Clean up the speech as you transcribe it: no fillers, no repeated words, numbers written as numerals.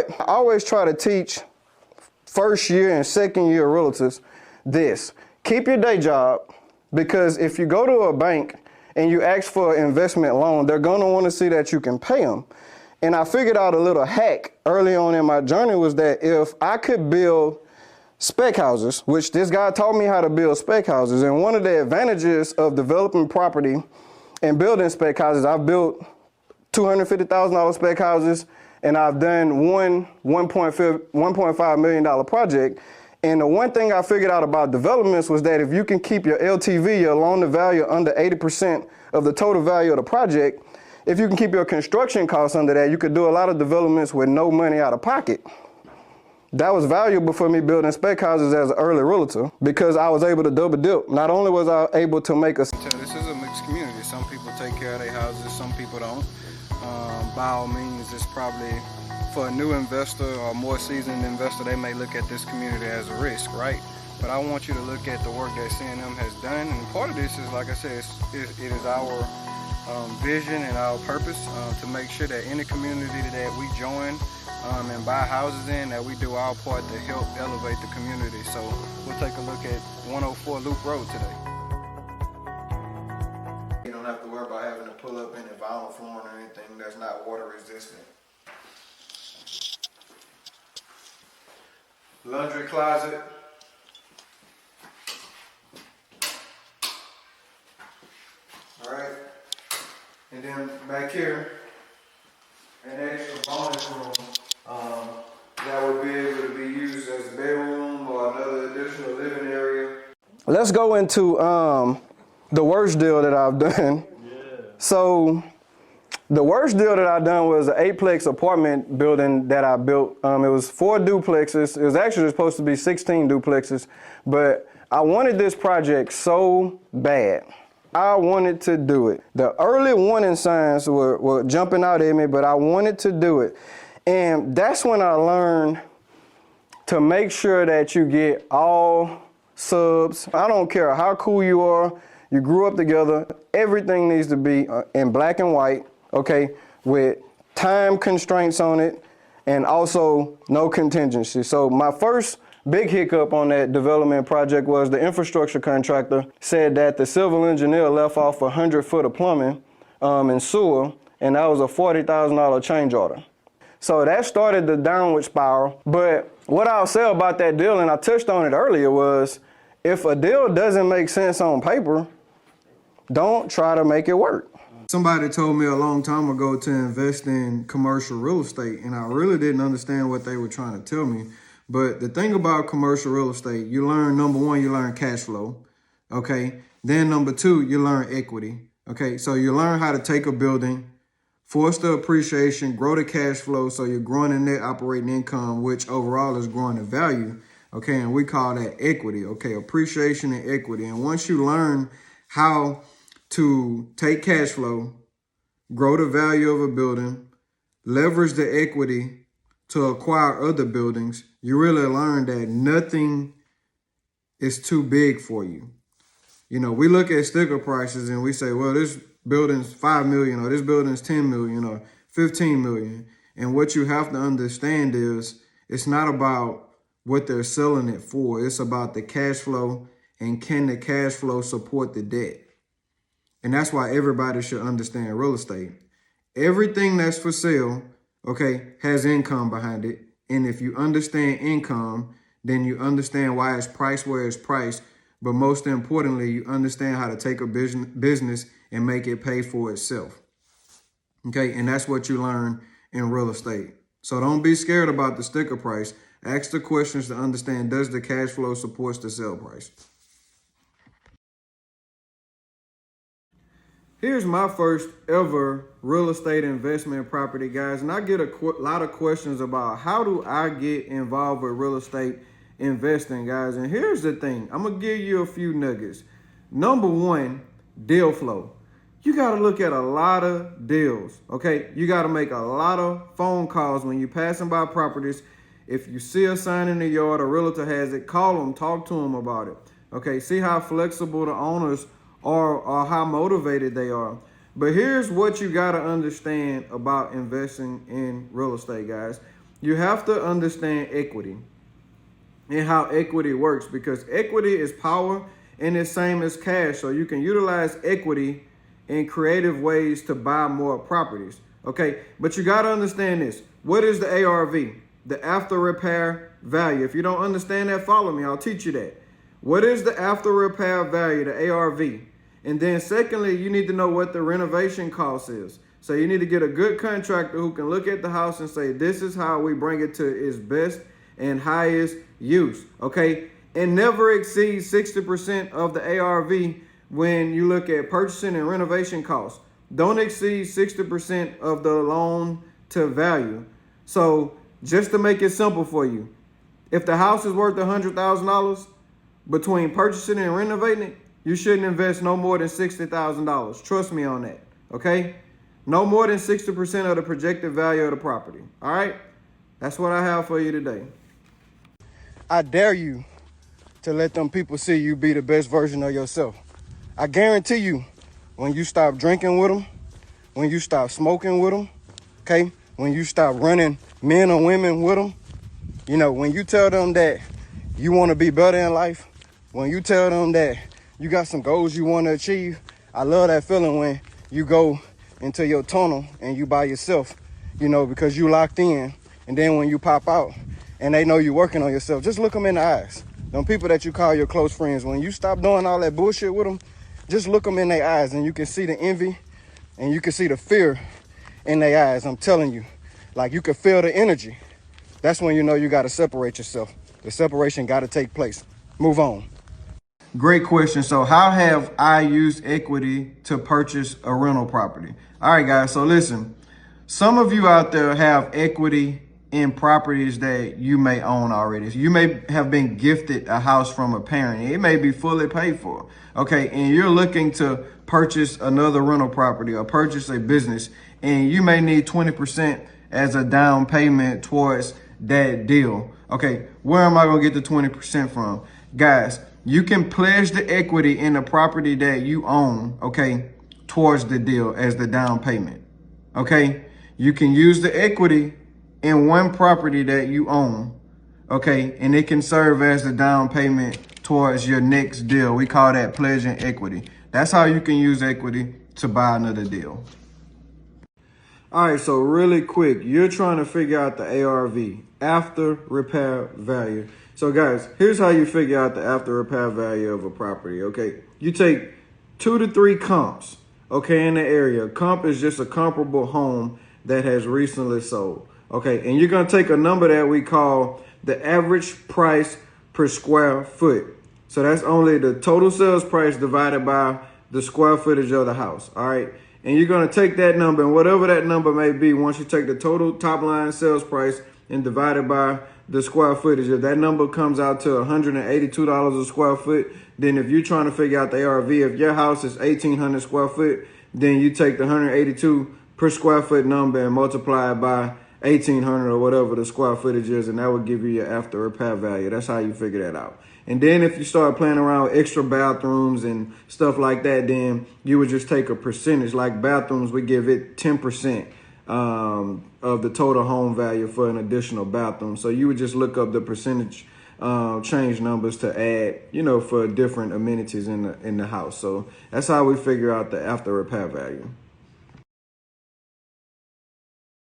But I always try to teach first year and second year realtors this. Keep your day job, because if you go to a bank and you ask for an investment loan, they're gonna wanna see that you can pay them. And I figured out a little hack early on in my journey was that if I could build spec houses, which this guy taught me how to build spec houses, and one of the advantages of developing property and building spec houses, I've built $250,000 spec houses, and I've done one $1.5 million project. And the one thing I figured out about developments was that if you can keep your LTV, your loan to value, under 80% of the total value of the project, if you can keep your construction costs under that, you could do a lot of developments with no money out of pocket. That was valuable for me building spec houses as an early realtor, because I was able to double dip. Not only was I able to make a... This is a mixed community. Some people take care of their houses, some people don't. By all means, it's probably for a new investor or more seasoned investor, they may look at this community as a risk, right? But I want you to look at the work that C&M has done, and part of this is, like I said, it is our vision and our purpose to make sure that any community that we join and buy houses in, that we do our part to help elevate the community. So we'll take a look at 104 Loop Road today. You don't have to worry about having to pull up any vinyl flooring or anything that's not water resistant. Laundry closet. All right. And then back here, an extra bonus room that would be able to be used as a bedroom or another additional living area. Let's go into the worst deal that I've done. Yeah. So the worst deal that I've done was an 8-plex apartment building that I built. It was 4 duplexes. It was actually supposed to be 16 duplexes, but I wanted this project so bad. I wanted to do it. The early warning signs were jumping out at me, but I wanted to do it. And that's when I learned to make sure that you get all subs. I don't care how cool you are, you grew up together, everything needs to be in black and white, okay, with time constraints on it, and also no contingency. So my first big hiccup on that development project was the infrastructure contractor said that the civil engineer left off 100 foot of plumbing and sewer, and that was a $40,000 change order. So that started the downward spiral. But what I'll say about that deal, and I touched on it earlier, was if a deal doesn't make sense on paper, don't try to make it work. Somebody told me a long time ago to invest in commercial real estate, and I really didn't understand what they were trying to tell me. But the thing about commercial real estate, you learn, number one, you learn cash flow, okay? Then number two, you learn equity, okay? So you learn how to take a building, force the appreciation, grow the cash flow, so you're growing the net operating income, which overall is growing the value, okay? And we call that equity, okay? Appreciation and equity. And once you learn how to take cash flow, grow the value of a building, leverage the equity to acquire other buildings, you really learn that nothing is too big for you. You know, we look at sticker prices and we say, well, this building's $5 million, or this building's $10 million, or $15 million. And what you have to understand is it's not about what they're selling it for. It's about the cash flow, and can the cash flow support the debt? And that's why everybody should understand real estate. Everything that's for sale, okay, has income behind it. And if you understand income, then you understand why it's priced where it's priced. But most importantly, you understand how to take a business and make it pay for itself. Okay, and that's what you learn in real estate. So don't be scared about the sticker price. Ask the questions to understand, does the cash flow support the sale price? Here's my first ever real estate investment property, guys. And I get a lot of questions about how do I get involved with real estate investing, guys. And here's the thing. I'm going to give you a few nuggets. Number one, deal flow. You got to look at a lot of deals, okay? You got to make a lot of phone calls when you're passing by properties. If you see a sign in the yard, a realtor has it, call them, talk to them about it, okay? See how flexible the owners or how motivated they are. But here's what you got to understand about investing in real estate, guys. you have to understand equity and how equity works, because equity is power and it's same as cash. So you can utilize equity in creative ways to buy more properties. Okay, but you got to understand this. What is the ARV? The after repair value. If you don't understand that, follow me. I'll teach you that. What is the after repair value, the ARV? And then secondly, you need to know what the renovation cost is. So you need to get a good contractor who can look at the house and say, this is how we bring it to its best and highest use. Okay, and never exceed 60% of the ARV when you look at purchasing and renovation costs. Don't exceed 60% of the loan to value. So just to make it simple for you, if the house is worth $100,000, between purchasing and renovating it, you shouldn't invest no more than $60,000. Trust me on that, okay? No more than 60% of the projected value of the property, all right? That's what I have for you today. I dare you to let them people see you be the best version of yourself. I guarantee you, when you stop drinking with them, when you stop smoking with them, okay? When you stop running men or women with them, you know, when you tell them that you want to be better in life, when you tell them that you got some goals you want to achieve, I love that feeling when you go into your tunnel and you by yourself, you know, because you locked in. And then when you pop out and they know you're working on yourself, just look them in the eyes. Them people that you call your close friends, when you stop doing all that bullshit with them, just look them in their eyes and you can see the envy and you can see the fear in their eyes. I'm telling you, like you can feel the energy. That's when you know you got to separate yourself. The separation got to take place. Move on. Great question. So how have I used equity to purchase a rental property? All right, guys. So listen, some of you out there have equity in properties that you may own already. So you may have been gifted a house from a parent. It may be fully paid for. Okay. And you're looking to purchase another rental property or purchase a business, and you may need 20% as a down payment towards that deal. Okay. Where am I going to get the 20% from? Guys, you can pledge the equity in the property that you own, okay, towards the deal as the down payment, okay? You can use the equity in one property that you own, okay, and it can serve as the down payment towards your next deal. We call that pledging equity. That's how you can use equity to buy another deal. All right, so really quick, you're trying to figure out the ARV, after repair value. So guys, here's how you figure out the after repair value of a property, okay? You take 2 to 3 comps, okay, in the area. Comp is just a comparable home that has recently sold, okay? And you're gonna take a number that we call the average price per square foot. So that's only the total sales price divided by the square footage of the house, all right? And you're gonna take that number, and whatever that number may be, once you take the total top line sales price and divide it by the square footage, if that number comes out to $182 a square foot, then if you're trying to figure out the ARV, if your house is 1,800 square foot, then you take the 182 per square foot number and multiply it by 1,800 or whatever the square footage is, and that would give you your after repair value. That's how you figure that out. And then if you start playing around with extra bathrooms and stuff like that, then you would just take a percentage. Like bathrooms, we give it 10%. Of the total home value for an additional bathroom. So you would just look up the percentage change numbers to add, you know, for different amenities in the house. So that's how we figure out the after repair value.